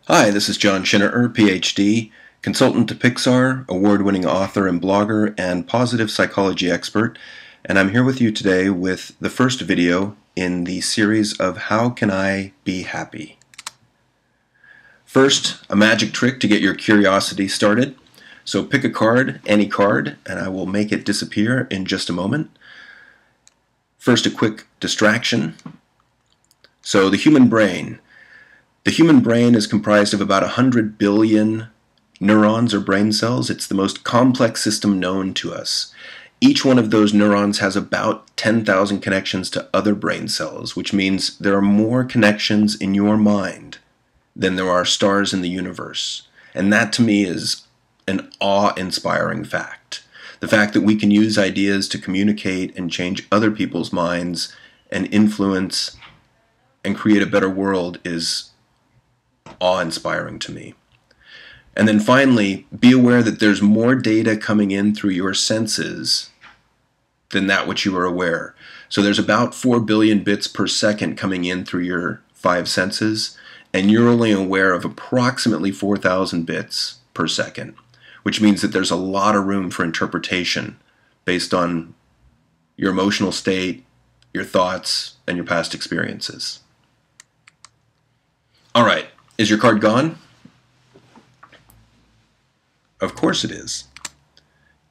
Hi, this is John Schinnerer, Ph.D., consultant to Pixar, award-winning author and blogger, and positive psychology expert, and I'm here with you today with the first video in the series of How Can I Be Happy? First, a magic trick to get your curiosity started. So pick a card, any card, and I will make it disappear in just a moment. First, a quick distraction. So the human brain. The human brain is comprised of about 100 billion neurons or brain cells. It's the most complex system known to us. Each one of those neurons has about 10,000 connections to other brain cells, which means there are more connections in your mind than there are stars in the universe. And that to me is an awe-inspiring fact. The fact that we can use ideas to communicate and change other people's minds and influence and create a better world is awe-inspiring to me. And then finally, be aware that there's more data coming in through your senses than that which you are aware. So there's about 4 billion bits per second coming in through your 5 senses, and you're only aware of approximately 4,000 bits per second, which means that there's a lot of room for interpretation based on your emotional state, your thoughts, and your past experiences. All right. Is your card gone? Of course it is.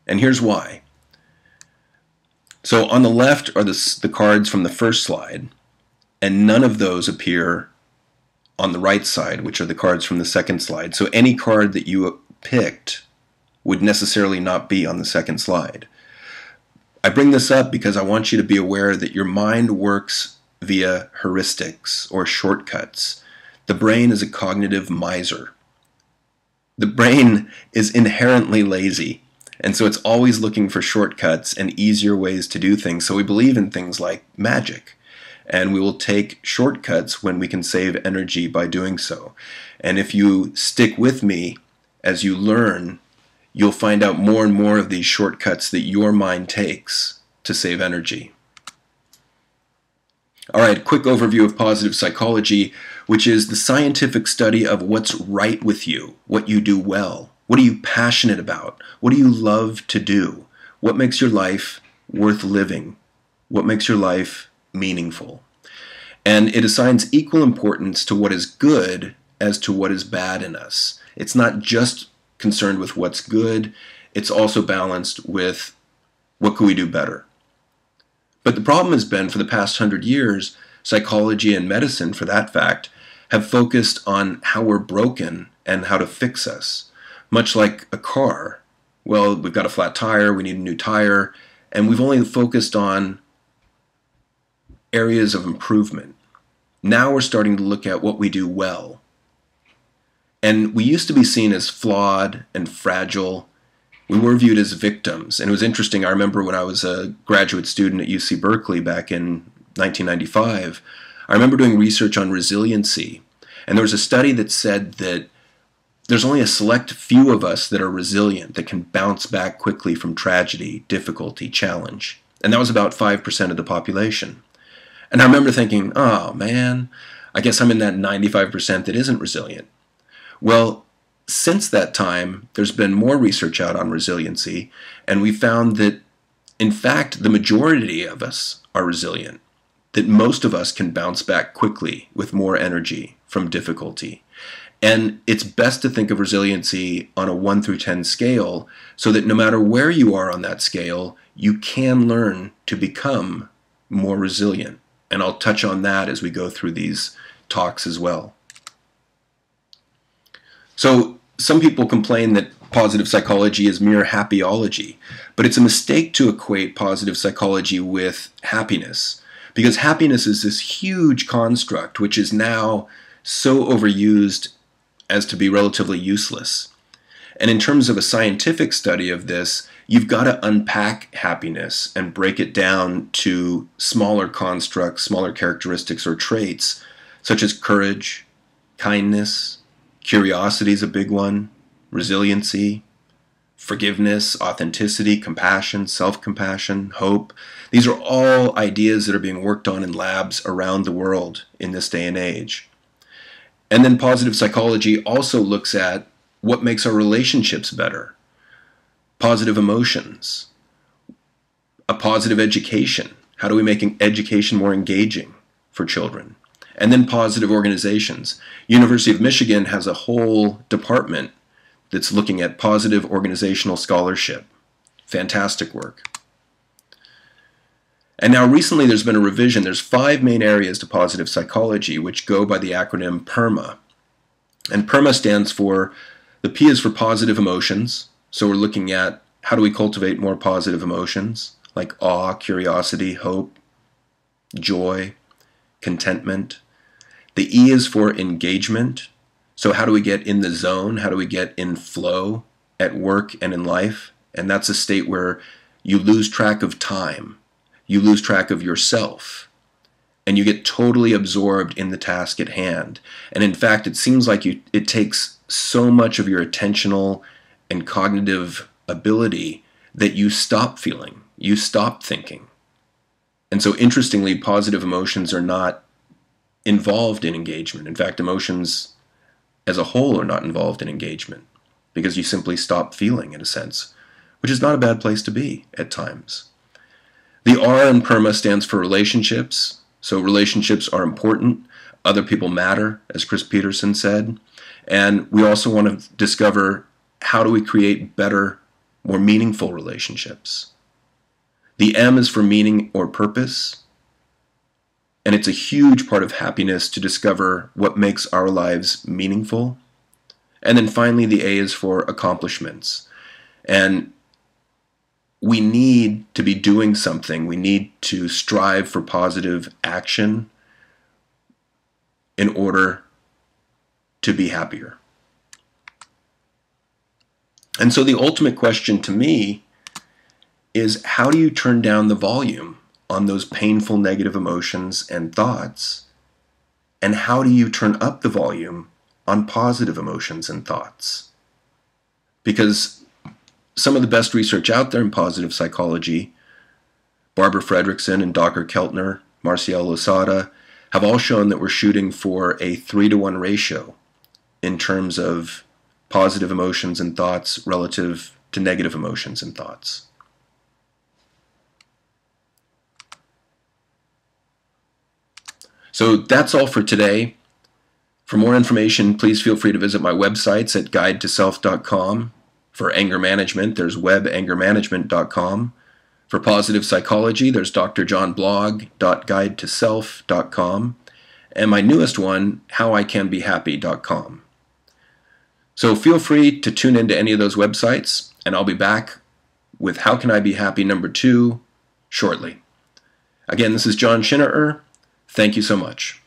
And here's why. So on the left are the cards from the first slide, and none of those appear on the right side, which are the cards from the second slide. So any card that you picked would necessarily not be on the second slide. I bring this up because I want you to be aware that your mind works via heuristics or shortcuts. The brain is a cognitive miser. The brain is inherently lazy, and so it's always looking for shortcuts and easier ways to do things. So we believe in things like magic, and we will take shortcuts when we can save energy by doing so. And if you stick with me as you learn, you'll find out more and more of these shortcuts that your mind takes to save energy. All right, quick overview of positive psychology, which is the scientific study of what's right with you, what you do well, what are you passionate about, what do you love to do, what makes your life worth living, what makes your life meaningful. And it assigns equal importance to what is good as to what is bad in us. It's not just concerned with what's good, it's also balanced with what can we do better. But the problem has been, for the past 100 years, psychology and medicine, for that fact, have focused on how we're broken and how to fix us. Much like a car. Well, we've got a flat tire, we need a new tire, and we've only focused on areas of improvement. Now we're starting to look at what we do well. And we used to be seen as flawed and fragile. We were viewed as victims, and it was interesting. I remember when I was a graduate student at UC Berkeley back in 1995, I remember doing research on resiliency, and there was a study that said that there's only a select few of us that are resilient, that can bounce back quickly from tragedy, difficulty, challenge, and that was about 5% of the population. And I remember thinking, oh man, I guess I'm in that 95% that isn't resilient. Well, since that time, there's been more research out on resiliency, and we found that, in fact, the majority of us are resilient, that most of us can bounce back quickly with more energy from difficulty. And it's best to think of resiliency on a 1 through 10 scale, so that no matter where you are on that scale, you can learn to become more resilient. And I'll touch on that as we go through these talks as well. So some people complain that positive psychology is mere happy-ology, but it's a mistake to equate positive psychology with happiness, because happiness is this huge construct which is now so overused as to be relatively useless. And in terms of a scientific study of this, you've got to unpack happiness and break it down to smaller constructs, smaller characteristics or traits, such as courage, kindness, curiosity is a big one, resiliency, forgiveness, authenticity, compassion, self-compassion, hope. These are all ideas that are being worked on in labs around the world in this day and age. And then positive psychology also looks at what makes our relationships better, positive emotions, a positive education. How do we make education more engaging for children? And then positive organizations. University of Michigan has a whole department that's looking at positive organizational scholarship. Fantastic work. And now recently there's been a revision. There's 5 main areas to positive psychology which go by the acronym PERMA. And PERMA stands for, the P is for positive emotions. So we're looking at how do we cultivate more positive emotions like awe, curiosity, hope, joy, contentment. The E is for engagement. So how do we get in the zone? How do we get in flow at work and in life? And that's a state where you lose track of time. You lose track of yourself. And you get totally absorbed in the task at hand. And in fact, it seems like it takes so much of your attentional and cognitive ability that you stop feeling. You stop thinking. And so interestingly, positive emotions are not involved in engagement. In fact, emotions as a whole are not involved in engagement because you simply stop feeling in a sense, which is not a bad place to be at times. The R in PERMA stands for relationships. So relationships are important. Other people matter, as Chris Peterson said. And we also want to discover how do we create better, more meaningful relationships. The M is for meaning or purpose. And it's a huge part of happiness to discover what makes our lives meaningful. And then finally, the A is for accomplishments. And we need to be doing something. We need to strive for positive action in order to be happier. And so the ultimate question to me is, how do you turn down the volume on those painful negative emotions and thoughts? And how do you turn up the volume on positive emotions and thoughts? Because some of the best research out there in positive psychology, Barbara Fredrickson and Dr. Keltner, Marcial Losada, have all shown that we're shooting for a 3-to-1 ratio in terms of positive emotions and thoughts relative to negative emotions and thoughts. So that's all for today. For more information, please feel free to visit my websites at guidetoself.com. For anger management, there's webangermanagement.com. For positive psychology, there's drjohnblog.guidetoself.com. And my newest one, howicanbehappy.com. So feel free to tune into any of those websites, and I'll be back with How Can I Be Happy #2 shortly. Again, this is John Schinnerer. Thank you so much.